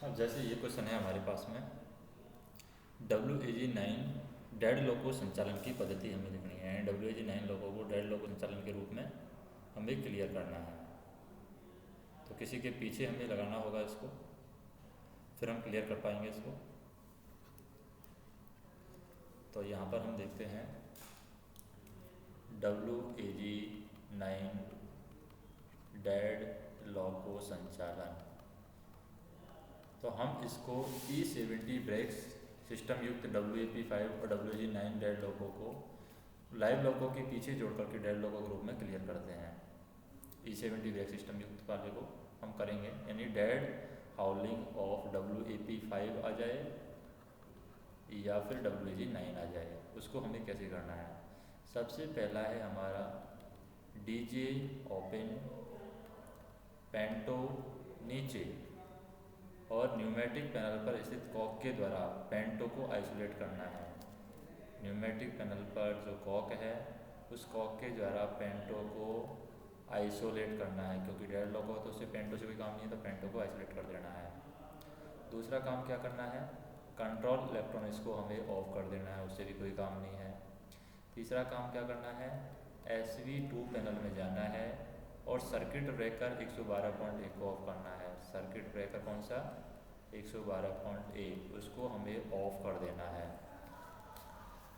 अब जैसे ये क्वेश्चन है हमारे पास में, WAG9 डेड लोको संचालन की पद्धति हमें लिखनी है। WAG9 लोगों को डेड लोको संचालन के रूप में हमें क्लियर करना है। तो किसी के पीछे हमें लगाना होगा इसको, फिर हम क्लियर कर पाएंगे इसको। तो यहाँ पर हम देखते हैं WAG9 डेड लोको संचालन। तो हम इसको E70 ब्रेक्स सिस्टम युक्त WAP5 और WAG9 डेड लोको को लाइव लोको के पीछे जोड़ करके डेड लोको के रूप में क्लियर करते हैं। E70 ब्रेक सिस्टम युक्त वाले को हम करेंगे, यानी डेड हाउलिंग ऑफ WAP5 आ जाए या फिर WAG9 आ जाए। उसको हमें कैसे करना है? सबसे पहला है हमारा DJ ओपन पेंटो नीचे और न्यूमेटिक पैनल पर स्थित कॉक के द्वारा पेंटो को आइसोलेट करना है। न्यूमेटिक पैनल पर जो कॉक है उस कॉक के द्वारा पेंटो को आइसोलेट करना है, क्योंकि डेड लॉक हो तो उससे पेंटो से कोई काम नहीं है, तो पेंटो को आइसोलेट कर देना है। दूसरा काम क्या करना है? कंट्रोल इलेक्ट्रॉनिक्स को हमें ऑफ कर देना है, उससे भी कोई काम नहीं है। तीसरा काम क्या करना है? SV2 पैनल में जाना है और सर्किट ब्रेकर 112.1 को ऑफ करना है। सर्किट ब्रेकर कौन सा? 112.1, उसको हमें ऑफ कर देना है।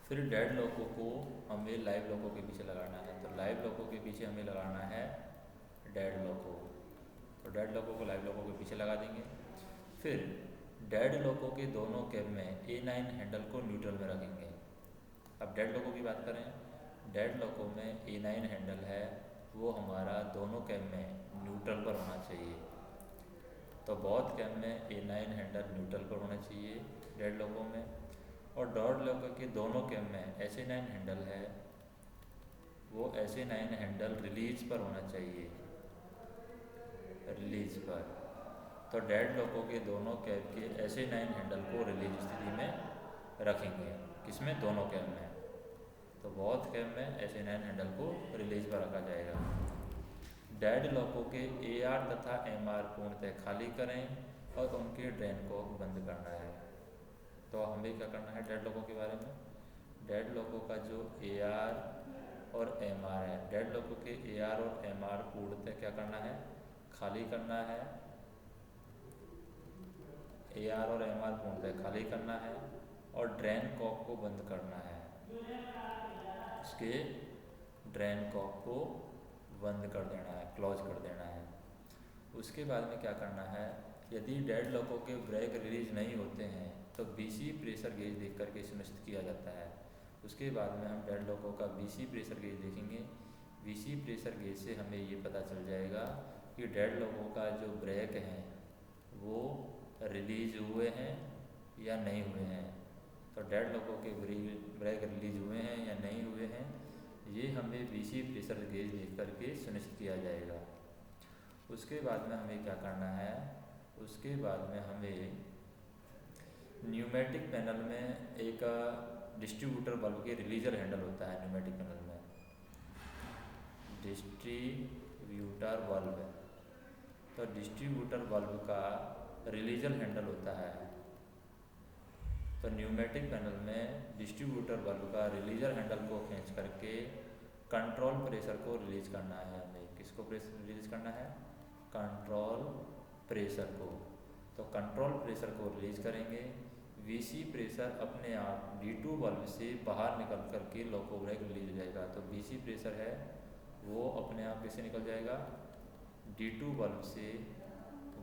फिर डेड लोको को हमें लाइव लोको के पीछे लगाना है। तो लाइव लोको के पीछे हमें लगाना है डेड लोको। तो डेड लोको को लाइव लोको के पीछे लगा देंगे। फिर डेड लोको के दोनों कैप में A9 हैंडल को न्यूट्रल में रखेंगे। अब डेड लोको की बात करें, डेड लोको में A9 हैंडल है, वो हमारा दोनों कैप में न्यूट्रल पर होना चाहिए। तो बहुत कैप में A9 हैंडल न्यूट्रल पर होना चाहिए डेड लोको में। और डेड लोको के दोनों कैप में SA9 हैंडल है, वो SA9 हैंडल रिलीज पर होना चाहिए, रिलीज पर। तो डेड लोको के दोनों कैप के SA9 हैंडल को रिलीज स्थिति में रखेंगे। किसमें? दोनों कैप में। तो बहुत कैप में SA9 हैंडल को रिलीज पर रखा जाएगा। डेड लोको के AR तथा MR पूर्णतः खाली करें और उनके ड्रेन को बंद करना है। तो हमें क्या करना है डेड लोको के बारे में? डेड लोको का जो AR और MR है, डेड लोको के AR और MR पूर्णतः क्या करना है? खाली करना है। AR और MR पूर्णतः खाली करना है और ड्रेन कॉक को बंद करना है। इसके ड्रेन कॉक को बंद कर देना है, क्लोज कर देना है। उसके बाद में क्या करना है? यदि डेड लोको के ब्रेक रिलीज नहीं होते हैं तो BC प्रेशर गेज देख करके सुनिश्चित किया जाता है। उसके बाद में हम डेड लोको का BC प्रेशर गेज देखेंगे। BC प्रेशर गेज से हमें ये पता चल जाएगा कि डेड लोको का जो ब्रेक हैं वो रिलीज हुए हैं या नहीं हुए हैं। तो डेड लोको के ब्रेक रिलीज हुए हैं या नहीं हुए हैं, ये हमें BC प्रेशर गेज देख करके सुनिश्चित किया जाएगा। उसके बाद में हमें क्या करना है? उसके बाद में हमें न्यूमेटिक पैनल में एक डिस्ट्रीब्यूटर बल्ब के रिलीजर हैंडल होता है। न्यूमेटिक पैनल में डिस्ट्रीब्यूटर बल्ब, तो डिस्ट्रीब्यूटर बल्ब का रिलीजर हैंडल होता है। तो न्यूमेटिक पैनल में डिस्ट्रीब्यूटर बल्ब का रिलीजर हैंडल को खींच करके कंट्रोल प्रेशर को रिलीज करना है हमें। किसको रिलीज करना है? कंट्रोल प्रेशर को। तो कंट्रोल प्रेशर को रिलीज करेंगे। BC प्रेशर अपने आप D2 बल्ब से बाहर निकल करके लोको ब्रेक रिलीज हो जाएगा। तो BC प्रेशर है वो अपने आप कैसे निकल जाएगा? D2 बल्ब से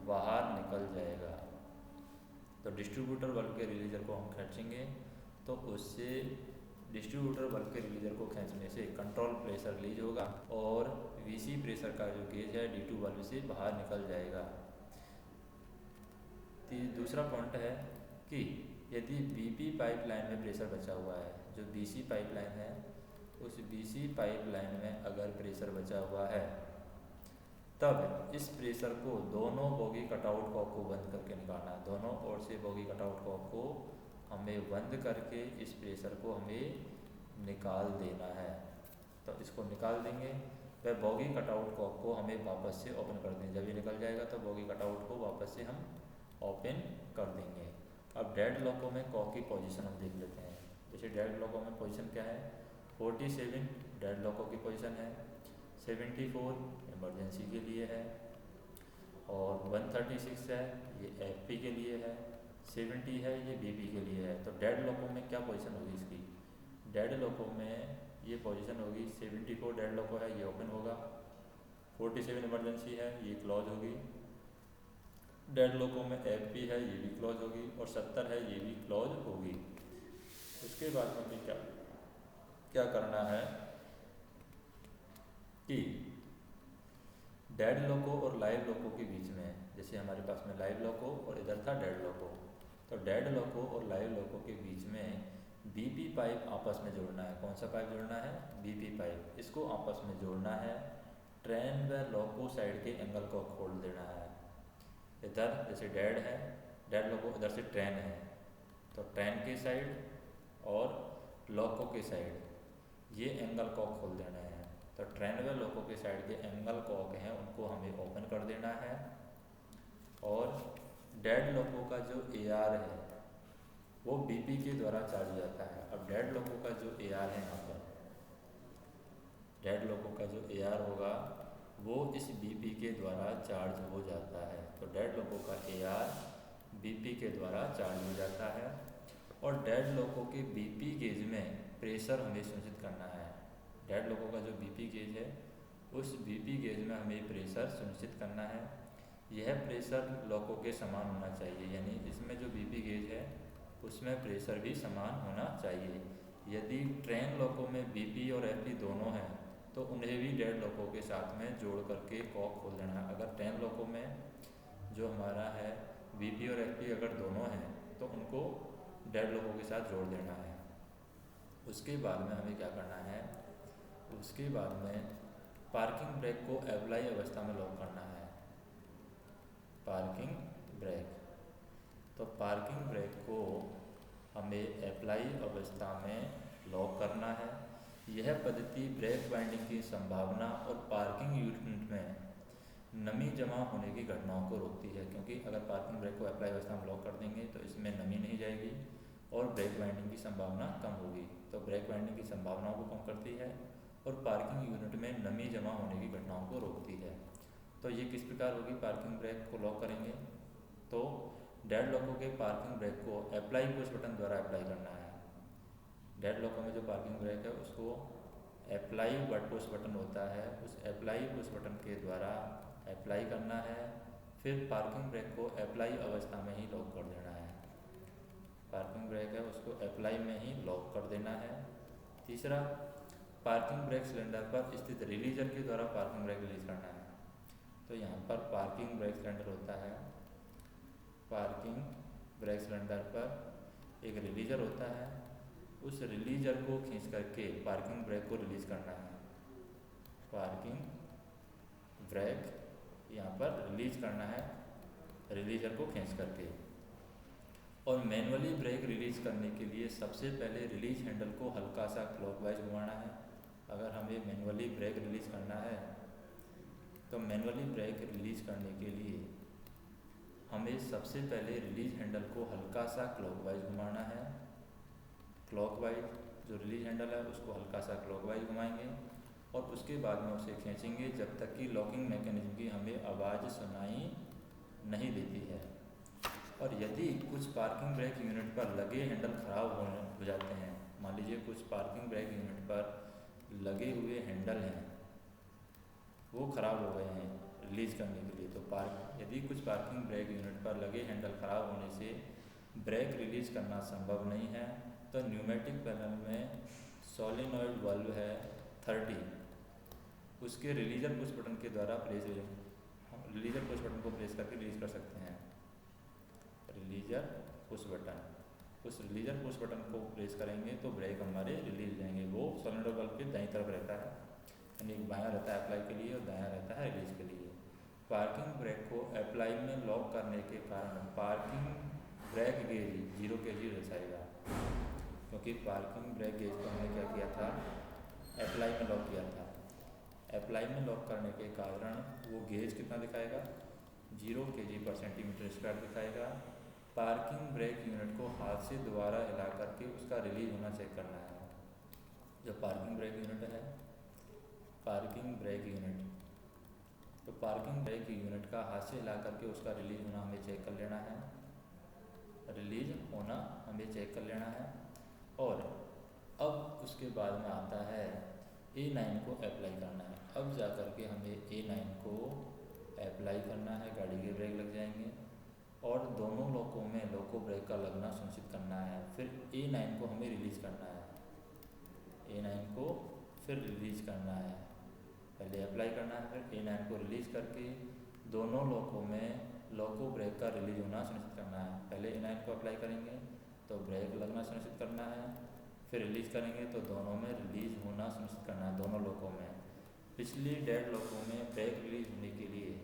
बाहर निकल जाएगा। तो डिस्ट्रीब्यूटर बल्ब के रिलीजर को हम खींचेंगे, तो उससे डिस्ट्रीब्यूटर बल्ब के रिलीजर को खींचने से कंट्रोल प्रेशर रिलीज होगा और BC प्रेशर का जो गेज है D2 बल्ब से बाहर निकल जाएगा। दूसरा पॉइंट है कि यदि BP पाइपलाइन में प्रेशर बचा हुआ है, जो BC पाइपलाइन है, उस BC पाइपलाइन में अगर प्रेशर बचा हुआ है, तब इस प्रेशर को दोनों बोगी कटआउट कॉक को बंद करके निकालना है। दोनों ओर से बोगी कटआउट कॉक को हमें बंद करके इस प्रेशर को हमें निकाल देना है। तो इसको निकाल देंगे। वह बोगी कटआउट कॉक को हमें वापस से ओपन कर दें। जब ये निकल जाएगा तो बोगी कटआउट को वापस से हम ओपन कर देंगे। अब डेड लॉको में कॉक की पोजीशन हम देख लेते हैं। जैसे डेड लॉको में पोजीशन क्या है, 47 डेड लॉको की पोजीशन है, 74 इमरजेंसी के लिए है, और 136 है ये एफपी के लिए है, 70 है ये बीपी के लिए है। तो डेड लॉको में क्या पोजीशन होगी इसकी, डेड लॉको में ये पोजीशन होगी 74 डेड लॉको है ये ओपन होगा, 47 इमरजेंसी है ये क्लोज होगी, डेड लॉको में एफपी है ये भी क्लोज होगी, और 70 है ये भी क्लोज होगी। उसके बाद में क्या क्या करना है कि डेड लॉको और लाइव लॉको के बीच में, जैसे हमारे पास में लाइव लॉको और इधर था डेड लॉको, तो डेड लॉको और लाइव लॉको के बीच में बीपी पाइप आपस में जोड़ना है। कौन सा पाइप जोड़ना है, बीपी पाइप, इसको आपस में जोड़ना है। ट्रेन व लॉको साइड के एंगल को खोल देना है। इधर जैसे डेड है, डेड लॉको, इधर से ट्रेन है, तो ट्रेन के साइड और लॉको के साइड ये एंगल को खोल देना है। तो ट्रेन व लॉको के साइड के एंगल कॉक हैं उनको हमें ओपन कर देना है। और डेड लॉको का जो एआर है वो बीपी के द्वारा चार्ज हो जाता है। अब डेड लॉको का जो एआर है, यहाँ पर डेड लॉको का जो एआर होगा वो इस बीपी के द्वारा चार्ज हो जाता है। तो डेड लॉको का एआर बीपी के द्वारा चार्ज हो जाता है। और डेड लॉको के बीपी गेज में प्रेशर हमें सुनिश्चित करना है। डेड लॉको का जो बीपी गेज है उस बीपी गेज में हमें प्रेशर सुनिश्चित करना है। यह प्रेशर लॉको के समान होना चाहिए, यानी इसमें जो बीपी गेज है उसमें प्रेशर भी समान होना चाहिए। यदि ट्रेन लॉको में बीपी और एफपी दोनों हैं तो उन्हें भी डेड लॉको के साथ में जोड़ करके कॉक खोल देना है। अगर ट्रेन लॉको में जो हमारा है बीपी और एफपी अगर दोनों हैं तो उनको डेड लॉको के साथ जोड़ देना है। उसके बाद में हमें क्या करना है, उसके बाद में पार्किंग ब्रेक को अप्लाई अवस्था में लॉक करना है। पार्किंग ब्रेक, तो पार्किंग ब्रेक को हमें अप्लाई अवस्था में लॉक करना है। यह पद्धति ब्रेक बाइंडिंग की संभावना और पार्किंग यूनिट में नमी जमा होने की घटनाओं को रोकती है, क्योंकि अगर पार्किंग ब्रेक को अप्लाई अवस्था में लॉक कर देंगे तो इसमें नमी नहीं जाएगी और ब्रेक बाइंडिंग की संभावना कम होगी। तो ब्रेक बाइंडिंग की संभावनाओं को कम करती है और पार्किंग यूनिट में नमी जमा होने की घटनाओं को रोकती है। तो ये किस प्रकार होगी, पार्किंग ब्रेक को लॉक करेंगे तो डेड लॉको के पार्किंग ब्रेक को अप्लाई पुश बटन द्वारा अप्लाई करना है। डेड लॉको में जो पार्किंग ब्रेक है उसको अप्लाई पुश बटन होता है, उस अप्लाई पुश बटन के द्वारा अप्लाई करना है। फिर पार्किंग ब्रेक को अप्लाई अवस्था में ही लॉक कर देना है। पार्किंग ब्रेक है उसको अप्लाई में ही लॉक कर देना है। तीसरा, पार्किंग ब्रेक सिलेंडर पर स्थित रिलीजर के द्वारा पार्किंग ब्रेक रिलीज करना है। तो यहाँ पर पार्किंग ब्रेक सिलेंडर होता है, पार्किंग ब्रेक सिलेंडर पर एक रिलीजर होता है, उस रिलीजर को खींच करके पार्किंग ब्रेक को रिलीज करना है। पार्किंग ब्रेक यहाँ पर रिलीज करना है रिलीजर को खींच करके। और मैनुअली ब्रेक रिलीज करने के लिए सबसे पहले रिलीज हैंडल को हल्का सा क्लॉकवाइज घुमाना है। अगर हमें मैनुअली ब्रेक रिलीज करना है तो मैनुअली ब्रेक रिलीज करने के लिए हमें सबसे पहले रिलीज हैंडल को हल्का सा क्लॉकवाइज घुमाना है। क्लॉकवाइज जो रिलीज हैंडल है उसको हल्का सा क्लॉकवाइज घुमाएंगे और उसके बाद में उसे खींचेंगे जब तक कि लॉकिंग मैकेनिज्म की हमें आवाज़ सुनाई नहीं देती है। और यदि कुछ पार्किंग ब्रेक यूनिट पर लगे हैंडल ख़राब हो जाते हैं, मान लीजिए कुछ पार्किंग ब्रेक यूनिट पर लगे हुए हैंडल हैं वो ख़राब हो गए हैं रिलीज करने के लिए, तो यदि कुछ पार्किंग ब्रेक यूनिट पर लगे हैंडल ख़राब होने से ब्रेक रिलीज करना संभव नहीं है तो न्यूमेटिक पैनल में सोलेनॉइड वाल्व है 30, उसके रिलीजर पुश बटन के द्वारा रिलीजर पुश बटन को प्रेस करके रिलीज कर सकते हैं। रिलीजर पुश बटन, उस रिलीजर पुश बटन को प्रेस करेंगे तो ब्रेक हमारे रिलीज जाएंगे। वो सोलेनॉइड वाल्व के दाईं तरफ रहता है, यानी एक बायां रहता है अप्लाई के लिए और दायां रहता है रिलीज के लिए। पार्किंग ब्रेक को अप्लाई में लॉक करने के कारण पार्किंग ब्रेक गेज 0 के 0 दर्शाएगा, क्योंकि पार्किंग ब्रेक गेज को हमने क्या किया था, अप्लाई में लॉक किया था। अप्लाई में लॉक करने के कारण वो गेज कितना दिखाएगा, 0 kg/cm सेंटीमीटर स्क्वायर दिखाएगा। पार्किंग ब्रेक यूनिट को हाथ से दोबारा हिला करके उसका रिलीज होना चेक करना है। जो पार्किंग ब्रेक यूनिट है, पार्किंग ब्रेक यूनिट, तो पार्किंग ब्रेक यूनिट का हाथ से हिला करके उसका रिलीज होना हमें चेक कर लेना है, रिलीज होना हमें चेक कर लेना है। और अब उसके बाद में आता है A9 को अप्लाई करना है। अब जा कर के हमें A9 को अप्लाई करना है, गाड़ी के ब्रेक लग जाएंगे और दोनों लोकों में लोको ब्रेक का लगना सुनिश्चित करना है। फिर A9 को हमें रिलीज करना है, A9 को फिर रिलीज करना है, पहले अप्लाई करना है फिर A9 को रिलीज करके दोनों लोकों में लोको ब्रेक का रिलीज होना सुनिश्चित करना है। पहले A9 को अप्लाई करेंगे तो ब्रेक लगना सुनिश्चित करना है, फिर रिलीज करेंगे तो दोनों में रिलीज होना सुनिश्चित करना है, दोनों लोकों में। पिछली डेड लोकों में ब्रेक रिलीज होने के लिए,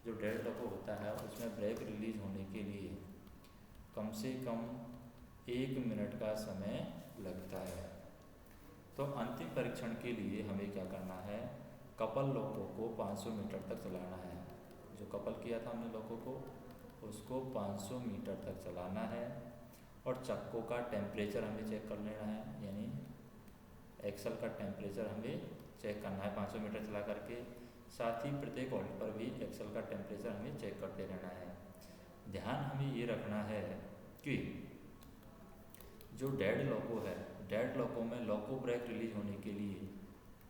जो डेड लोको होता है उसमें ब्रेक रिलीज होने के लिए कम से कम 1 मिनट का समय लगता है। तो अंतिम परीक्षण के लिए हमें क्या करना है, कपल लोको को 500 मीटर तक चलाना है। जो कपल किया था हमने लोको को, उसको 500 मीटर तक चलाना है। और चक्कों का टेम्परेचर हमें चेक कर लेना है, यानी एक्सल का टेम्परेचर हमें चेक करना है 500 मीटर चला करके। साथ ही प्रत्येक ऑयल पर भी एक्सल का टेम्परेचर हमें चेक करते रहना है। ध्यान हमें ये रखना है कि जो डेड लोको है, डेड लोको में लोको ब्रेक रिलीज होने के लिए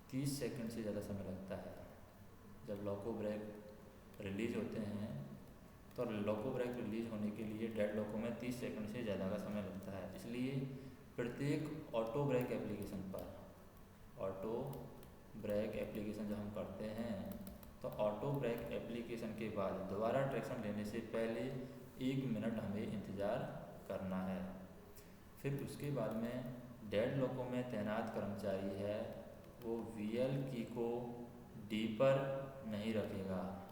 30 सेकंड से ज़्यादा समय लगता है। जब लोको ब्रेक रिलीज होते हैं तो लोको ब्रेक रिलीज होने के लिए डेड लोको में 30 सेकंड से ज़्यादा का समय लगता है। इसलिए प्रत्येक ऑटो ब्रेक एप्लीकेशन पर, ऑटो ब्रेक एप्लीकेशन जब हम करते हैं तो ऑटो ब्रेक एप्लीकेशन के बाद दोबारा ट्रैक्शन लेने से पहले 1 मिनट हमें इंतज़ार करना है। फिर उसके बाद में डेड लोको में तैनात कर्मचारी है वो VL की को डी पर नहीं रखेगा,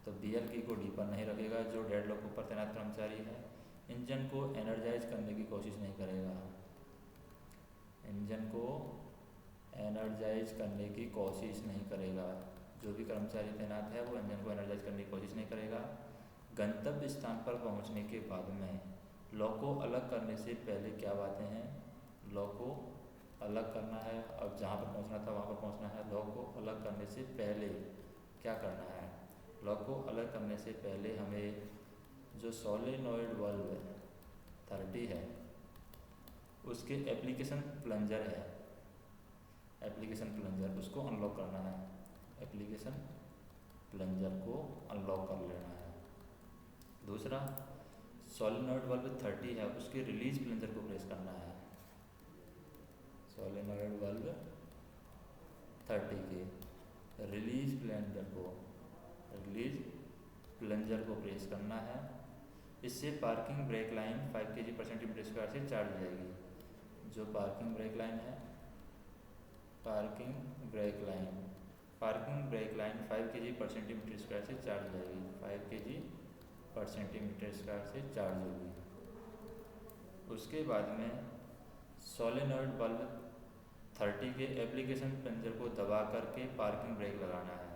तो VL की को डी पर नहीं रखेगा। जो डेड लोको पर तैनात कर्मचारी है इंजन को एनर्जाइज करने की कोशिश नहीं करेगा, इंजन को एनर्जाइज करने की कोशिश नहीं करेगा। जो भी कर्मचारी तैनात है वो इंजन को एनर्जाइज करने की कोशिश नहीं करेगा। गंतव्य स्थान पर पहुंचने के बाद में लोको अलग करने से पहले क्या बातें हैं, लोको अलग करना है। अब जहाँ पर पहुँचना था वहाँ पर पहुँचना है। लोको अलग करने से पहले क्या करना है, लोको अलग करने से पहले हमें जो सोलेनॉइड वाल्व 30 है उसके एप्लीकेशन प्लंजर है, एप्लीकेशन प्लंजर उसको अनलॉक करना है, एप्लीकेशन प्लंजर को अनलॉक कर लेना है। दूसरा, सोलेनॉइड वाल्व 30 है उसके रिलीज प्लंजर को प्रेस करना है, सोलेनॉइड वाल्व 30 के रिलीज प्लंजर को प्रेस करना है। इससे पार्किंग ब्रेक लाइन 5 kg/cm² से चार्ज हो जाएगी। जो पार्किंग ब्रेक लाइन है, पार्किंग ब्रेक लाइन 5 kg/cm² से चार्ज हो जाएगी, 5 kg/cm² से चार्ज होगी। उसके बाद में सोलेनॉइड वाल्व 30 के एप्लीकेशन प्लंजर को दबा करके पार्किंग ब्रेक लगाना है।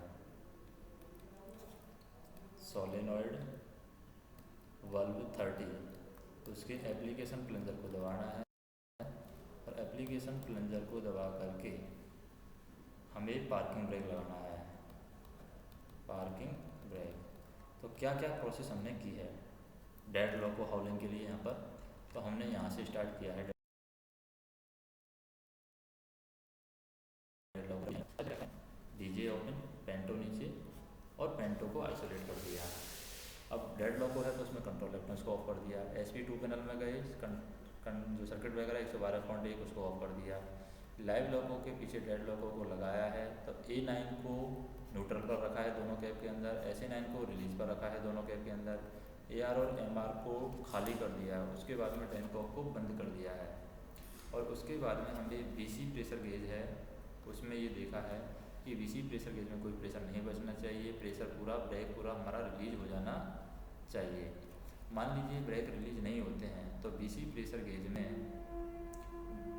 सोलेनॉइड वाल्व 30 उसके एप्लीकेशन प्लंजर को दबाना है और एप्लीकेशन प्लंजर को दबा करके हमें पार्किंग ब्रेक लगाना है, पार्किंग ब्रेक। तो क्या क्या प्रोसेस हमने की है डेड लोको हॉलिंग के लिए यहाँ पर, तो हमने यहाँ से स्टार्ट किया है डीजे ओपन, पेंटो नीचे और पेंटो को आइसोलेट कर दिया। अब डेड लोको है तो उसमें कंट्रोल इलेक्ट्रॉनिक्स को ऑफ कर दिया। SP2 पैनल में गए, जो सर्किट ब्रेकर है 112.1 उसको ऑफ कर दिया। लाइव लोको के पीछे डेड लोको को लगाया है तो A9 को न्यूट्रल पर रखा है दोनों कैब के अंदर, SA9 को रिलीज पर रखा है दोनों कैब के अंदर, AR और MR को खाली कर दिया है। उसके बाद में टेनकॉक को बंद कर दिया है। और उसके बाद में हमने BC प्रेशर गेज है उसमें ये देखा है कि BC प्रेशर गेज में कोई प्रेशर नहीं बचना चाहिए, प्रेशर पूरा ब्रेक पूरा हमारा रिलीज हो जाना चाहिए। मान लीजिए ब्रेक रिलीज नहीं होते हैं तो BC प्रेशर गेज में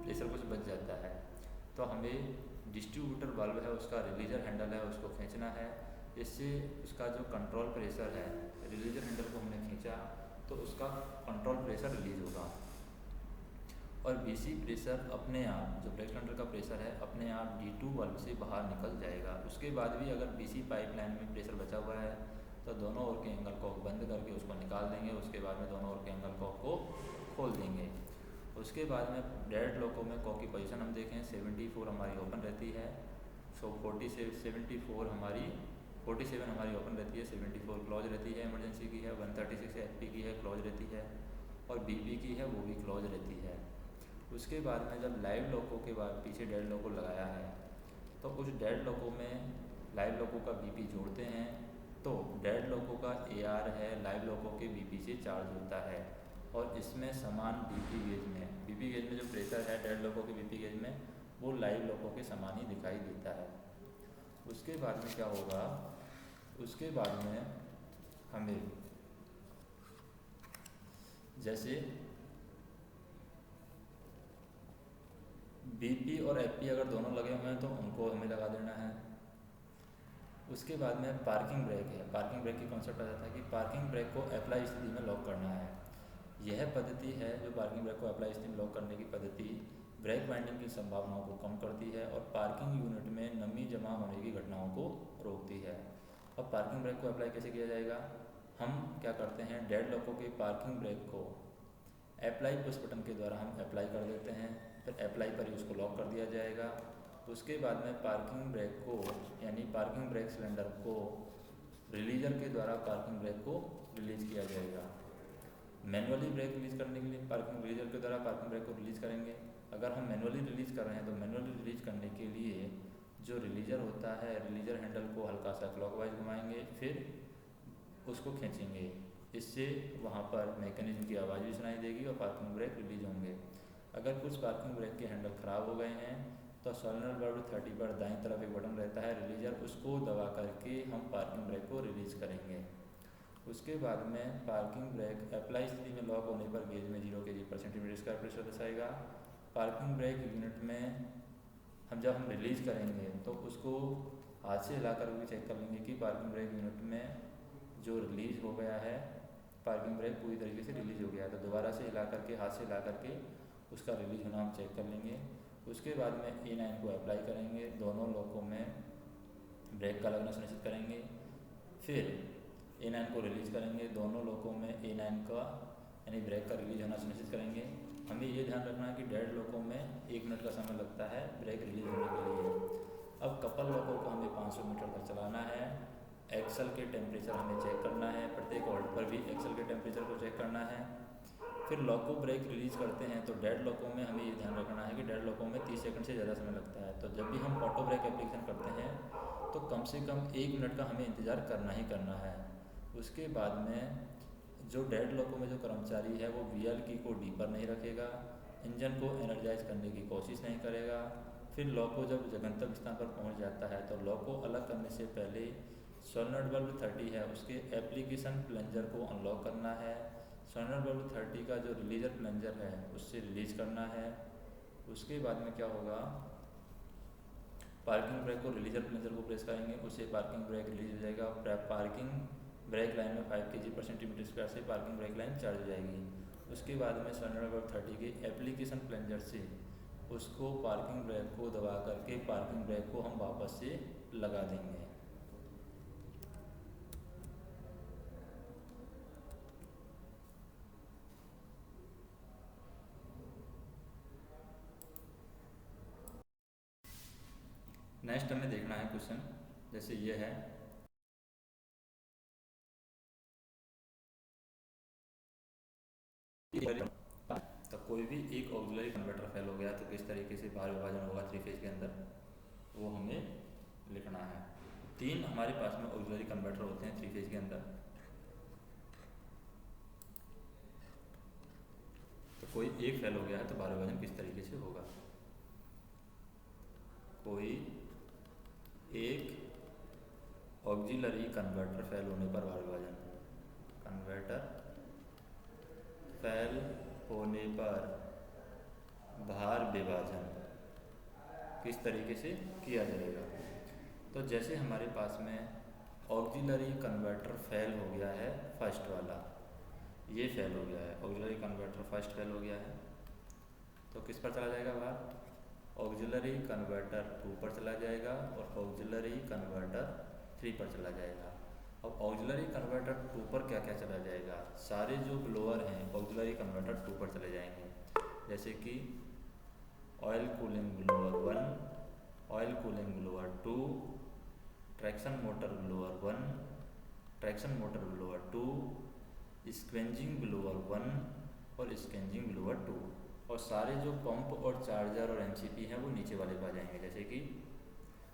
प्रेशर कुछ बच जाता है तो हमें डिस्ट्रीब्यूटर वाल्व है उसका रिलीजर हैंडल है उसको खींचना है। इससे उसका जो कंट्रोल प्रेशर है रिलीजर बचा तो उसका कंट्रोल प्रेशर रिलीज होगा। और बीसी प्रेशर अपने आप, जो ब्रेक सिलेंडर का प्रेशर है, अपने आप D2 वाल्व से बाहर निकल जाएगा। उसके बाद भी अगर बीसी पाइपलाइन में प्रेशर बचा हुआ है तो दोनों ओर के एंगल कॉक बंद करके उसको निकाल देंगे। उसके बाद में दोनों ओर के एंगल कॉक को खोल देंगे। उसके बाद में डेड लोको में कॉक की पोजीशन हम देखें, 74 हमारी ओपन रहती है, सो 47 हमारी ओपन रहती है, 74 क्लोज रहती है, इमरजेंसी की है, 136 एचपी की है, क्लोज रहती है, और बीपी की है वो भी क्लोज रहती है। उसके बाद में जब लाइव लोको के बाद पीछे डेड लोको लगाया है तो उस डेड लोको में लाइव लोको का बीपी जोड़ते हैं तो डेड लोको का AR है लाइव लोको के बीपी से चार्ज होता है। और इसमें समान बीपी गेज में जो प्रेशर है डेड लोको के बीपी गेज में वो लाइव लोको के समान ही दिखाई देता है। उसके बाद में क्या होगा, उसके बाद में हमें जैसे बीपी और एफपी अगर दोनों लगे हुए हैं तो उनको हमें लगा देना है। उसके बाद में पार्किंग ब्रेक है। पार्किंग ब्रेक की कॉन्सेप्ट आ जाता है कि पार्किंग ब्रेक को अप्लाई स्थिति में लॉक करना है। यह पद्धति है जो पार्किंग ब्रेक को अप्लाई स्थिति में लॉक करने की पद्धति ब्रेक बाइंडिंग की संभावनाओं को कम करती है और पार्किंग यूनिट में नमी जमा होने की घटनाओं को रोकती है। अब पार्किंग ब्रेक को अप्लाई कैसे किया जाएगा, हम क्या करते हैं, डेड लोको के पार्किंग ब्रेक को अप्लाई पुश बटन के द्वारा हम अप्लाई कर देते हैं, फिर अप्लाई पर ही उसको लॉक कर दिया जाएगा। उसके बाद में पार्किंग ब्रेक को यानी पार्किंग ब्रेक सिलेंडर को रिलीजर के द्वारा पार्किंग ब्रेक को रिलीज किया जाएगा। मैनुअली ब्रेक रिलीज करने के लिए पार्किंग रिलीजर के द्वारा पार्किंग ब्रेक को रिलीज करेंगे। अगर हम मैनुअली रिलीज कर रहे हैं तो मैनुअली रिलीज करने के लिए जो रिलीजर होता है, रिलीजर हैंडल को हल्का सा क्लॉकवाइज घुमाएंगे, फिर उसको खींचेंगे। इससे वहाँ पर मैकेनिज्म की आवाज़ भी सुनाई देगी और पार्किंग ब्रेक रिलीज होंगे। अगर कुछ पार्किंग ब्रेक के हैंडल ख़राब हो गए हैं तो सोलेनोइड वाल्व 30 पर दाईं तरफ एक बटन रहता है रिलीजर, उसको दबा करके हम पार्किंग ब्रेक को रिलीज करेंगे। उसके बाद में पार्किंग ब्रेक अप्लाई स्थिति में लॉक होने पर गेज में 0 kg/cm² प्रेशर दर्शाएगा। पार्किंग ब्रेक यूनिट में जब हम रिलीज करेंगे तो उसको हाथ से हिला कर भी चेक कर लेंगे कि पार्किंग ब्रेक यूनिट में जो रिलीज हो गया है, पार्किंग ब्रेक पूरी तरीके से रिलीज हो गया है। तो दोबारा से हिला करके, हाथ से हिला करके उसका रिलीज होना हम चेक कर लेंगे। उसके बाद में A9 को अप्लाई करेंगे, दोनों लोकों में ब्रेक का लगना सुनिश्चित करेंगे। फिर A9 को रिलीज करेंगे, दोनों लोकों में A9 का यानी ब्रेक का रिलीज होना सुनिश्चित करेंगे। हमें ये ध्यान रखना है कि डेड लोकों में 1 मिनट का समय लगता है ब्रेक रिलीज होने के लिए। अब कपल लोकों को हमें 500 मीटर तक चलाना है। एक्सल के टेम्परेचर हमें चेक करना है, प्रत्येक होल्ड पर भी एक्सल के टेम्परेचर को चेक करना है। फिर लोको ब्रेक रिलीज करते हैं तो डेड लोकों में हमें ये ध्यान रखना है कि डेड लोकों में 30 सेकंड से ज़्यादा समय लगता है। तो जब भी हम ऑटो ब्रेक एप्लीकेशन करते हैं तो कम से कम 1 मिनट का हमें इंतज़ार करना ही करना है। उसके बाद में जो डेड लोको में जो कर्मचारी है वो VL की को डी पर नहीं रखेगा, इंजन को एनर्जाइज करने की कोशिश नहीं करेगा। फिर लोको जब गंतव्य स्थान पर पहुंच जाता है तो लोको अलग करने से पहले सोलेनोइड वाल्व 30 है उसके एप्लीकेशन प्लंजर को अनलॉक करना है। सोलेनोइड वाल्व 30 का जो रिलीजर प्लंजर है उससे रिलीज करना है। उसके बाद में क्या होगा, पार्किंग ब्रेक को रिलीजर प्लंजर को प्रेस करेंगे, उससे पार्किंग ब्रेक रिलीज हो जाएगा। पार्किंग ब्रेक लाइन में 5 kg/cm² से पार्किंग ब्रेक लाइन चार्ज हो जाएगी। उसके बाद में सोलेनोइड वाल्व 30 के एप्लीकेशन प्लंजर से उसको पार्किंग ब्रेक को दबा करके पार्किंग ब्रेक को हम वापस से लगा देंगे। नेक्स्ट हमें देखना है क्वेश्चन, जैसे ये है तो कोई भी एक ऑक्सिलरी कन्वर्टर फेल हो गया तो किस तरीके से भार विभाजन होगा 3 फेज के अंदर, वो हमें लिखना है। 3 हमारे पास में ऑक्सिलरी कन्वर्टर होते हैं 3 फेज के अंदर। तो कोई एक फेल हो गया है तो भार विभाजन किस तरीके से होगा। कोई एक ऑक्सिलरी कन्वर्टर फेल होने पर भार विभाजन, कन्वर्टर फेल होने पर भार विभाजन किस तरीके से किया जाएगा। तो जैसे हमारे पास में ऑक्सिलरी कन्वर्टर फेल हो गया है फर्स्ट वाला, ये फेल हो गया है, ऑक्सिलरी कन्वर्टर फर्स्ट फेल हो गया है, तो किस पर चला जाएगा बाहर, ऑक्सिलरी कन्वर्टर 2 पर चला जाएगा और ऑक्सिलरी कन्वर्टर 3 पर चला जाएगा। अब ऑक्सिलरी कन्वर्टर 2 पर क्या क्या चला जाएगा, सारे जो ब्लोअर हैं ऑक्सिलरी कन्वर्टर 2 पर चले जाएंगे, जैसे कि oil cooling blower 1, oil cooling blower 2, traction motor blower 1, traction motor blower 2, scavenging blower 1 और स्क्वेंजिंग ब्लोअर 2। और सारे जो पंप और चार्जर और एमसीपी हैं वो नीचे वाले पर आ जाएंगे,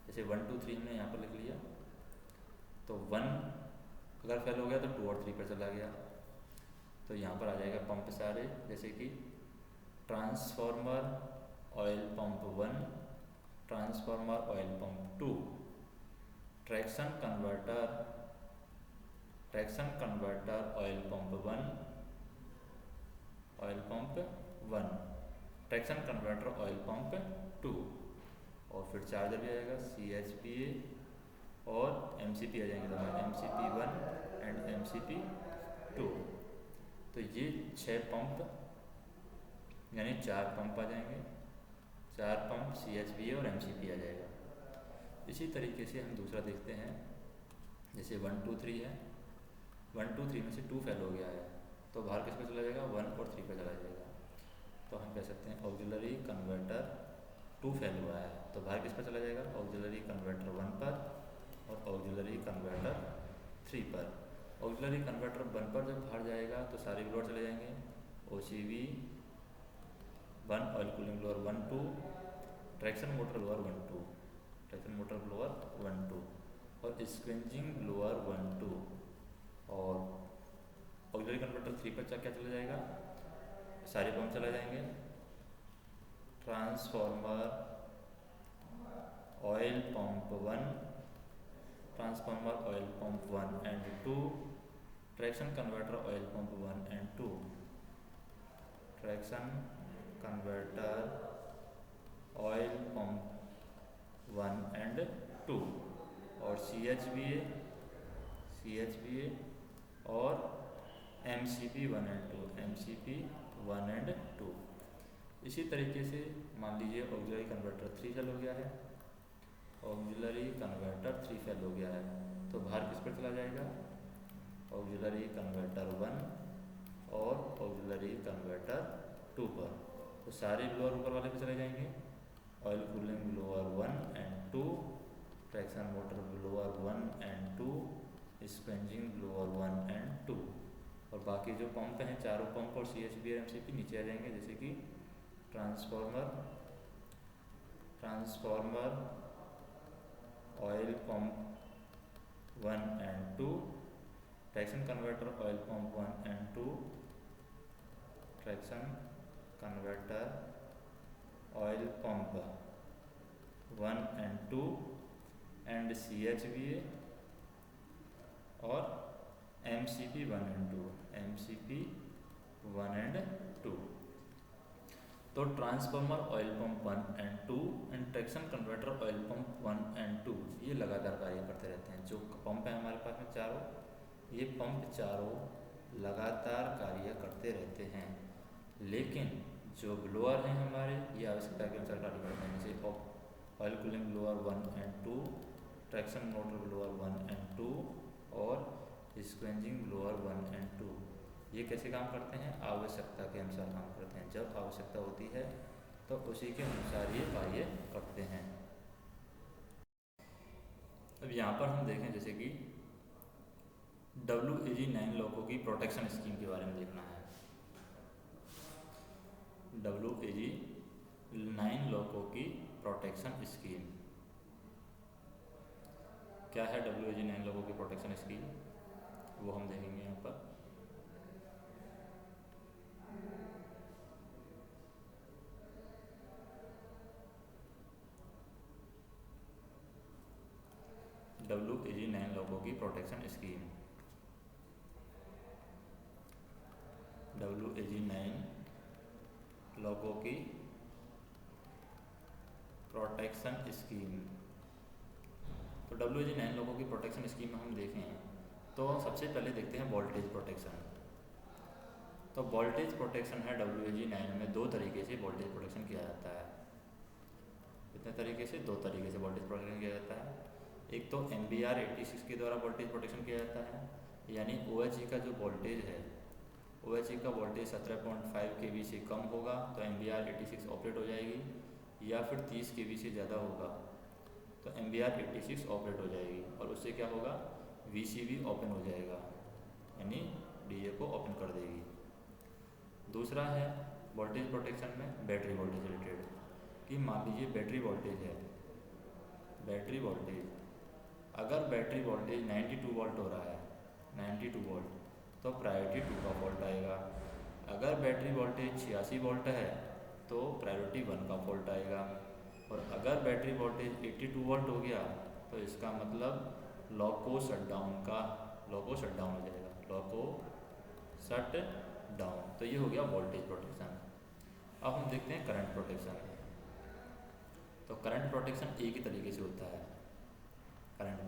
जैसे 1 2 3 हमने यहाँ पर लिख लिया, तो 1 अगर फेल हो गया तो 2 और 3 पर चला गया, तो यहाँ पर आ जाएगा पंप सारे, जैसे कि transformer oil pump 1, transformer oil pump 2, traction converter oil pump 1, oil pump 1, traction converter oil pump 2, और फिर चार्जर भी आएगा CHPA और MCP आ जाएंगे दोनों, MCP 1 एंड MCP 2। तो ये 6 पंप यानी 4 पंप आ जाएंगे, 4 पंप CHPA और MCP आ जाएगा। इसी तरीके से हम दूसरा देखते हैं, जैसे 1 2 3 है, 1 2 3 में से 2 फेल हो गया है, तो बाहर किस पे चला जाएगा, 1 और 3 पे चला जाएगा। तो हम कह सकते हैं ऑक्सिलरी कन्वर्टर 2 फेल हुआ है, तो बाहर किस पर चला जाएगा, ऑक्सिलरी कन्वर्टर 1 पर और ऑक्सिलरी कन्वर्टर 3 पर। ऑक्सिलरी कन्वर्टर 1 पर जब बाहर जाएगा तो सारे ब्लोअर चले जाएंगे, OCV 1, oil cooling blower 1 2, traction motor blower 1 2, traction motor blower 1 2 और स्क्वेंजिंग ब्लोअर 1 2। और ऑक्सिलरी कन्वर्टर 3 पर क्या चला जाएगा, सारे पंप चला जाएंगे, transformer oil pump 1, transformer oil pump 1 and 2, traction converter oil pump 1 and 2, traction converter oil pump 1 and 2 और CHPA और MCP 1 एंड 2, MCP 1 एंड 2। इसी तरीके से मान लीजिए ऑक्सिलरी कन्वर्टर 3 फेल हो गया है, ऑक्सिलरी कन्वर्टर 3 फेल हो गया है, तो बाहर किस पर चला जाएगा, ऑक्सिलरी कन्वर्टर 1 और ऑक्सिलरी कन्वर्टर 2 पर। तो सारे ब्लोअर ऊपर वाले पे चले जाएंगे, oil cooling blower 1 and 2, traction motor blower 1 and 2, scavenging blower 1 and 2। और बाकी जो पंप हैं चारों पंप और CHP और MCP नीचे आ जाएंगे, जैसे कि transformer oil pump 1 and 2, traction converter oil pump 1 and 2, traction converter oil pump 1 and 2 and CHPA और MCP 1 एंड 2, MCP 1 एंड 2। तो transformer oil pump 1 and 2 and traction converter oil pump 1 and 2 ये लगातार कार्य करते रहते हैं। जो पंप है हमारे पास में चारों, ये पंप चारों लगातार कार्य करते रहते हैं, लेकिन जो ब्लोअर हैं हमारे ये आवश्यकता के अनुसार कार्य करते हैं, जैसे oil cooling blower 1 and 2, traction motor blower 1 and 2 और स्क्वेंजिंग ब्लोअर 1 एंड 2। ये कैसे काम करते हैं, आवश्यकता के अनुसार काम करते हैं, जब आवश्यकता होती है तो उसी के अनुसार ये कार्य करते हैं। अब यहाँ पर हम देखें, जैसे कि WAG 9 लोगों की प्रोटेक्शन स्कीम के बारे में देखना है। WAG 9 लोगों की प्रोटेक्शन स्कीम क्या है, WAG 9 लोगों की प्रोटेक्शन स्कीम वो हम देखेंगे यहाँ पर। WAG 9 लोगों की प्रोटेक्शन स्कीम, WAG 9 लोगों की प्रोटेक्शन स्कीम। तो WAG 9 लोगों की प्रोटेक्शन स्कीम में हम देखें तो सबसे पहले देखते हैं वोल्टेज प्रोटेक्शन। तो वोल्टेज प्रोटेक्शन है WAG-9 में दो तरीके से वोल्टेज प्रोटेक्शन किया जाता है। कितने तरीके से? दो तरीके से वोल्टेज प्रोटेक्शन किया जाता है। एक तो MBR 86 के द्वारा वोल्टेज प्रोटेक्शन किया जाता है, यानी OHE का जो वोल्टेज है, OHE का वोल्टेज 17.5 kV से कम होगा तो MBR 86 ऑपरेट हो जाएगी, या फिर 30 kV से ज़्यादा होगा तो MBR 86 ऑपरेट हो जाएगी, और उससे क्या होगा, VCV ओपन हो जाएगा, यानी DA को ओपन कर देगी। दूसरा है वोल्टेज प्रोटेक्शन में बैटरी वोल्टेज रिलेटेड, कि मान लीजिए बैटरी वोल्टेज है, बैटरी वोल्टेज अगर बैटरी वोल्टेज 92 वोल्ट हो रहा है, 92 वोल्ट, तो प्रायोरिटी 2 का फॉल्ट आएगा। अगर बैटरी वोल्टेज 86 वोल्ट है तो प्रायोरिटी 1 का फॉल्ट आएगा। और अगर बैटरी वोल्टेज 82 वोल्ट हो गया तो इसका मतलब लॉको शटडाउन हो जाएगा, लॉको शट डाउन। तो ये हो गया वोल्टेज प्रोटेक्शन। अब हम देखते हैं करंट प्रोटेक्शन। तो करंट प्रोटेक्शन एक ही तरीके से होता है। करंट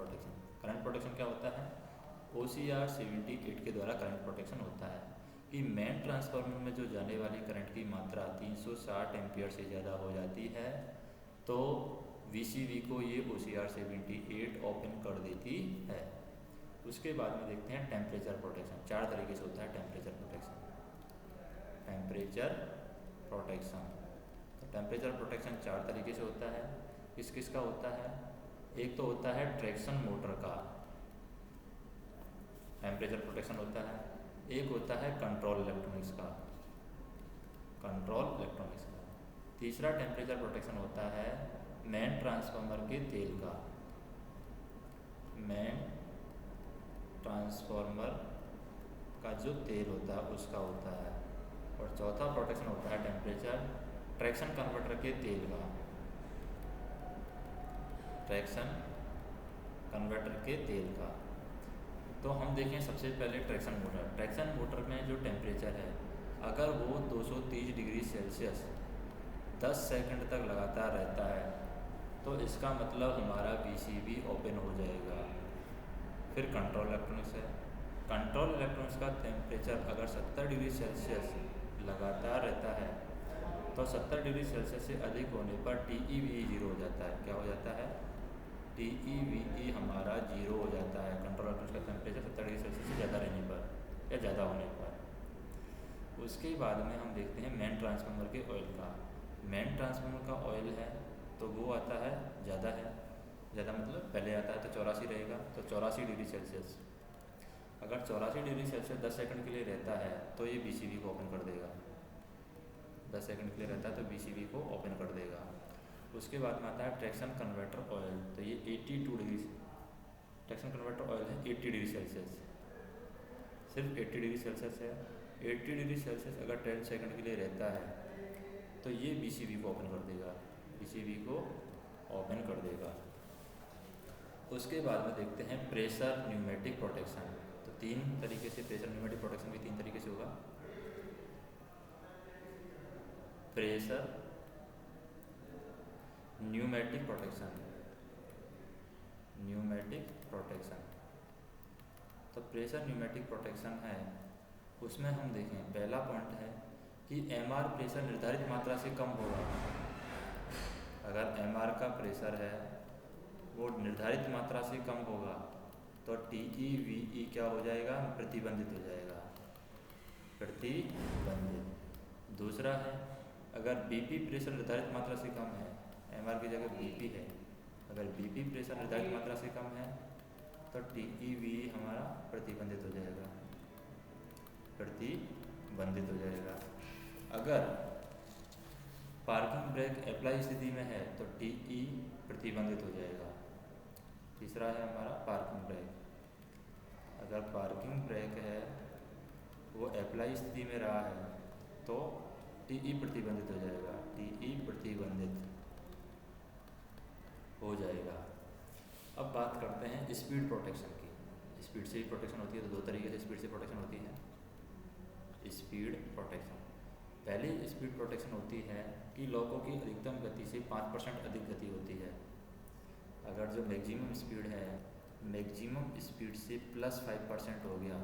प्रोटेक्शन क्या होता है? OCR 78 के द्वारा करंट प्रोटेक्शन होता है कि मेन ट्रांसफार्मर में जो जाने वाली करंट की मात्रा 360 एम्पियर से ज़्यादा हो जाती है तो VCV को ये OCR 78 ओपन कर देती है। उसके बाद में देखते हैं टेम्परेचर प्रोटेक्शन। चार तरीके से होता है टेम्परेचर प्रोटेक्शन। तो टेम्परेचर प्रोटेक्शन चार तरीके से होता है। किस किस का होता है? एक तो होता है ट्रैक्शन मोटर का टेम्परेचर प्रोटेक्शन होता है, एक होता है कंट्रोल इलेक्ट्रॉनिक्स का। तीसरा टेम्परेचर प्रोटेक्शन होता है मेन ट्रांसफार्मर के तेल का, मेन ट्रांसफार्मर का जो तेल होता है उसका होता है। और चौथा प्रोटेक्शन होता है टेम्परेचर ट्रैक्शन कन्वर्टर के तेल का, ट्रैक्शन कन्वर्टर के तेल का। तो हम देखें सबसे पहले ट्रैक्शन मोटर। ट्रैक्शन मोटर में जो टेम्परेचर है अगर वो 230 डिग्री सेल्सियस 10 सेकंड तक लगातार रहता है तो इसका मतलब हमारा VCV ओपन हो जाएगा। फिर कंट्रोल इलेक्ट्रॉनिक्स है। कंट्रोल इलेक्ट्रॉनिक्स का टेम्परेचर अगर 70 डिग्री सेल्सियस लगातार रहता है तो 70 डिग्री सेल्सियस से अधिक होने पर TEVE जीरो हो जाता है। क्या हो जाता है? TEVE हमारा जीरो हो जाता है। कंट्रोल इलेक्ट्रॉनिक्स का टेम्परेचर 70 डिग्री सेल्सियस से ज़्यादा रहने पर या ज़्यादा होने पर। उसके बाद में हम देखते हैं मेन ट्रांसफार्मर के ऑयल का। मेन ट्रांसफार्मर का ऑयल है तो वो आता है ज़्यादा मतलब पहले आता है तो 84 रहेगा, तो 84 डिग्री सेल्सियस। अगर 84 डिग्री सेल्सियस 10 सेकंड के लिए रहता है तो ये VCV को ओपन कर देगा। 10 सेकंड के लिए रहता है तो VCV को ओपन कर देगा। उसके बाद में आता है ट्रैक्शन कन्वर्टर ऑयल। तो ये 82 डिग्री ट्रैक्शन कन्वर्टर ऑयल है 80 डिग्री सेल्सियस, सिर्फ 80 डिग्री सेल्सियस है। 80 डिग्री सेल्सियस अगर 10 सेकंड के लिए रहता है तो ये VCV को ओपन कर देगा, VCV को ओपन कर देगा। उसके बाद में देखते हैं प्रेशर न्यूमेटिक प्रोटेक्शन। तो तीन तरीके से प्रेशर न्यूमेटिक प्रोटेक्शन भी तीन तरीके से होगा। प्रेशर न्यूमेटिक प्रोटेक्शन, तो प्रेशर न्यूमेटिक प्रोटेक्शन है उसमें हम देखें पहला पॉइंट है कि MR प्रेशर निर्धारित मात्रा से कम होगा। अगर MR का प्रेशर है वो निर्धारित मात्रा से कम होगा तो TEVE क्या हो जाएगा? प्रतिबंधित हो जाएगा, प्रतिबंधित। दूसरा है अगर BP प्रेशर निर्धारित मात्रा से कम है, MR की जगह BP है, अगर BP प्रेशर निर्धारित मात्रा से कम है तो TEVE हमारा प्रतिबंधित हो जाएगा, प्रतिबंधित हो जाएगा। अगर पार्किंग ब्रेक अप्लाई स्थिति में है तो TE प्रतिबंधित हो जाएगा। तीसरा है हमारा पार्किंग ब्रेक। अगर पार्किंग ब्रेक है वो अप्लाई स्थिति में रहा है तो TE प्रतिबंधित हो जाएगा, TE प्रतिबंधित हो जाएगा। अब बात करते हैं स्पीड प्रोटेक्शन की। स्पीड से भी प्रोटेक्शन होती है, तो दो तरीके से स्पीड से प्रोटेक्शन होती है। स्पीड प्रोटेक्शन, पहली स्पीड प्रोटेक्शन होती है कि लॉको की अधिकतम गति से 5% अधिक गति होती है। अगर जो मैक्सिमम स्पीड है मैक्सिमम स्पीड से +5% हो गया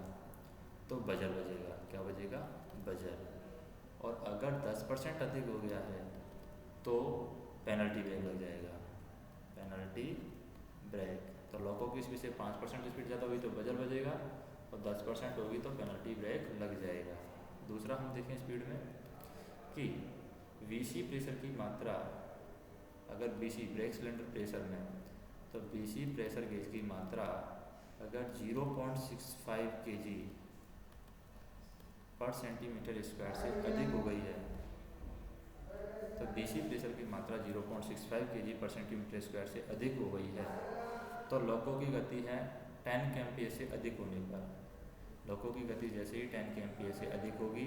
तो बजर बजेगा। क्या बजेगा? बजर। और अगर 10% अधिक हो गया है तो पेनल्टी ब्रेक लग जाएगा, पेनल्टी ब्रेक। तो लॉको की स्पीड से 5% स्पीड ज़्यादा हुई तो बजर बजेगा, और 10% होगी तो पेनल्टी ब्रेक लग जाएगा। दूसरा हम देखें स्पीड में कि वीसी प्रेशर की मात्रा, अगर वीसी ब्रेक सिलेंडर प्रेशर में, तो वीसी प्रेशर गेज की मात्रा अगर 0.65 kg पर सेंटीमीटर स्क्वायर से अधिक हो गई है, तो बीसी प्रेशर की मात्रा 0.65 kg पर सेंटीमीटर स्क्वायर से अधिक हो गई है, तो लॉको की गति है 10 kmph से अधिक होने पर। लॉको की गति जैसे ही 10 kmph से अधिक होगी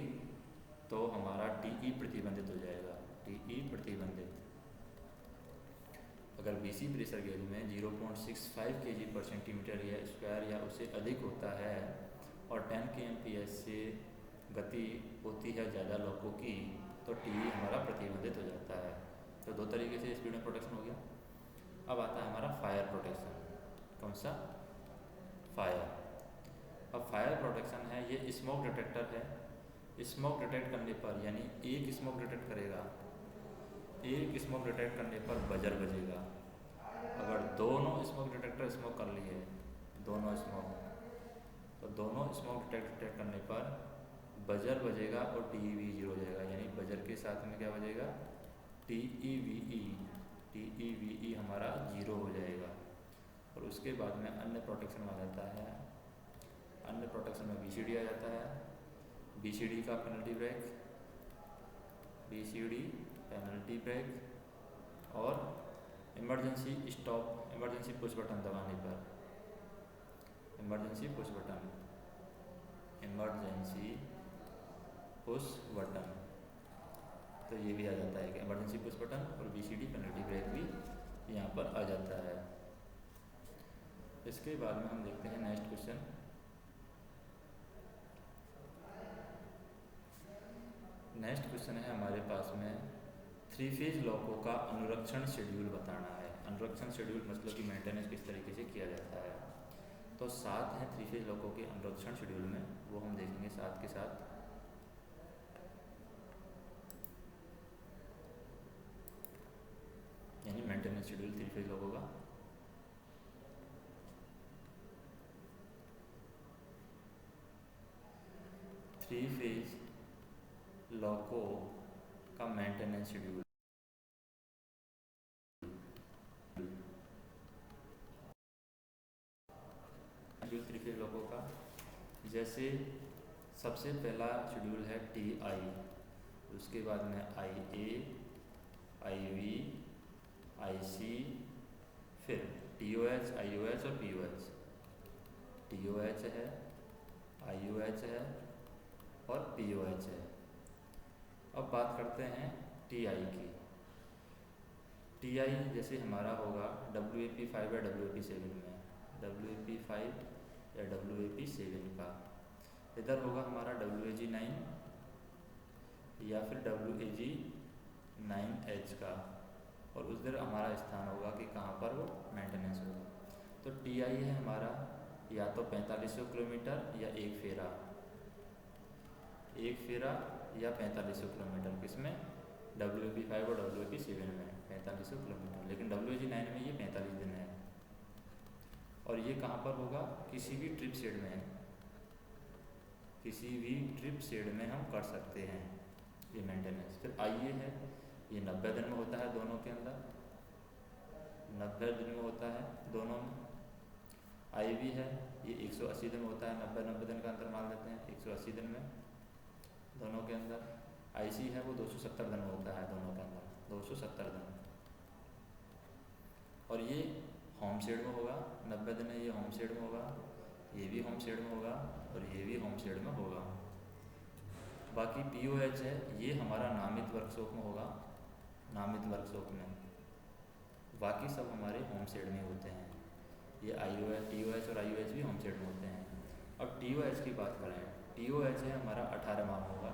तो हमारा टीई प्रतिबंधित हो जाएगा, टीई प्रतिबंधित। अगर बीसी प्रेशर गेज में 0.65 kg पर सेंटीमीटर या स्क्वायर या उससे अधिक होता है और 10 kmph से गति होती है ज़्यादा लॉको की, तो टीई हमारा प्रतिबंधित हो जाता है। तो दो तरीके से स्पीड में प्रोटेक्शन हो गया। अब आता है हमारा फायर प्रोटेक्शन। कौन सा? फायर। अब फायर प्रोटेक्शन है, ये स्मोक डिटेक्टर है। स्मोक डिटेक्ट करने पर, यानी एक स्मोक डिटेक्ट करेगा, एक स्मोक डिटेक्ट करने पर बजर बजेगा। अगर दोनों स्मोक डिटेक्टर स्मोक कर लिए, दोनों स्मोक, तो दोनों स्मोक डिटेक्ट करने पर बजर बजेगा और टीईवी जीरो हो जाएगा। यानी बजर के साथ में क्या बजेगा? टीईवीई, टीईवीई हमारा जीरो हो जाएगा। और उसके बाद में अन्य प्रोटेक्शन आ जाता है। अन्य प्रोटेक्शन में बीसीडी आ जाता है। बीसीडी का penalty brake, BCD penalty brake, और emergency stop, emergency push button दबाने पर, emergency push button, emergency push button, तो ये भी आ जाता है कि इमरजेंसी पुश बटन और बीसीडी पेनल्टी ब्रेक भी यहाँ पर आ जाता है। इसके बाद में हम देखते हैं नेक्स्ट क्वेश्चन। नेक्स्ट क्वेश्चन है हमारे पास में 3 फेज लॉको का अनुरक्षण शेड्यूल बताना है। अनुरक्षण शेड्यूल मतलब कि मेंटेनेंस किस तरीके से किया जाता है। तो 7 हैं 3 फेज लॉको के अनुरक्षण शेड्यूल में, वो हम देखेंगे साथ के साथ। यानी मेंटेनेंस शेड्यूल 3 फेज लॉको का। थ्री फेज लॉको का मेंटेनेंस शेड्यूल। थ्री फेज लॉको का, जैसे सबसे पहला शेड्यूल है TI, उसके बाद में IA, IV, IC, फिर TOH, IOH और POH। TOH है, IOH है और POH है। अब बात करते हैं TI की। TI जैसे हमारा होगा WAP5 या WAP7 में, WAP5 या WAP7 का। इधर होगा हमारा WAG9 या फिर WAG9H का, और उधर हमारा स्थान होगा कि कहाँ पर वो मेंटेनेंस होगा। तो TI है हमारा या तो 4500 किलोमीटर या एक फेरा, एक फेरा या 4500 किलोमीटर, किसमें? WAP5 और WAP7 में 4500 किलोमीटर, लेकिन WAG9 में ये 45 दिन है। और ये कहाँ पर होगा? किसी भी ट्रिप शेड में, किसी भी ट्रिप शेड में हम कर सकते हैं ये मेंटेनेंस। फिर IA है, ये 90 दिन में होता है दोनों के अंदर, 90 दिन में होता है दोनों में। IV है, ये 180 दिन में होता है, 90 दिन का अंतर मान लेते हैं 180 दिन में दोनों के अंदर। IC है वो 270 दिन में होता है दोनों के अंदर, 270 दिन। और ये होम शेड में होगा, 90 दिन है, ये होम शेड में होगा, ये भी होम शेड में होगा और ये भी होम शेड में होगा। बाकी POH है, ये हमारा नामित वर्कशॉप में होगा, नामित वर्कशॉप में। बाकी सब हमारे होम शेड में होते हैं। ये IOH, TOH और IOH भी होम शेड में होते हैं। अब TOH की बात करें, TOH है हमारा 18 माह होगा।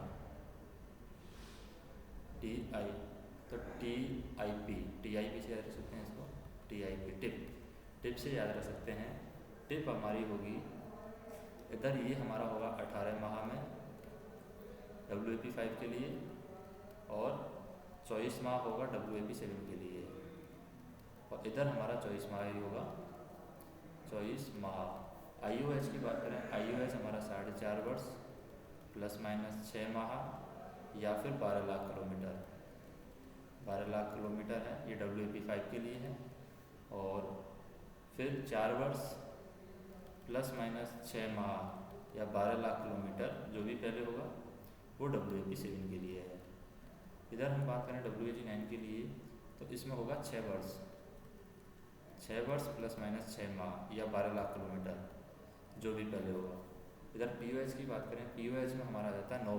TI, तो TIP से याद रख सकते हैं इसको, TIP टिप, टिप से याद रख सकते हैं। टिप हमारी होगी इधर ये हमारा होगा 18 माह में WAP5 के लिए, और 24 माह होगा WAP7 के लिए, और इधर हमारा 24 माह ही होगा, 24 माह। IOH की बात करें, IOH हमारा 4.5 वर्ष ± 6 माह या फिर 12 लाख किलोमीटर। 12 लाख किलोमीटर है, ये WAP5 के लिए है। और फिर 4 वर्ष ± 6 माह या 12 लाख किलोमीटर जो भी पहले होगा वो WAP7 के लिए है। इधर हम बात करें WAG9 के लिए, तो इसमें होगा 6 वर्ष ± 6 माह या 12 लाख किलोमीटर जो भी पहले होगा। इधर POH की बात करें, POH में हमारा आ जाता है 9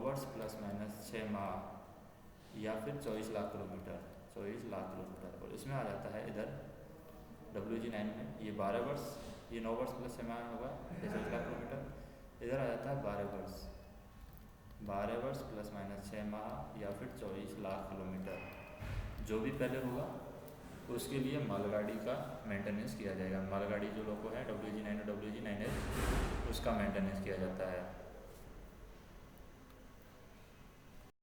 वर्ष ± 6 माह या फिर 24 लाख किलोमीटर, 24 लाख किलोमीटर। और इसमें आ जाता है इधर WAG9 में ये 12 वर्ष, ये 9 वर्ष + 6 माह होगा, 24 लाख किलोमीटर। इधर आ जाता है 12 वर्ष ± 6 माह या फिर 24 लाख किलोमीटर जो भी पहले होगा उसके लिए मालगाड़ी का मेंटेनेंस किया जाएगा। मालगाड़ी जो लोगों है WAG9 और WAG9H उसका मेंटेनेंस किया जाता है।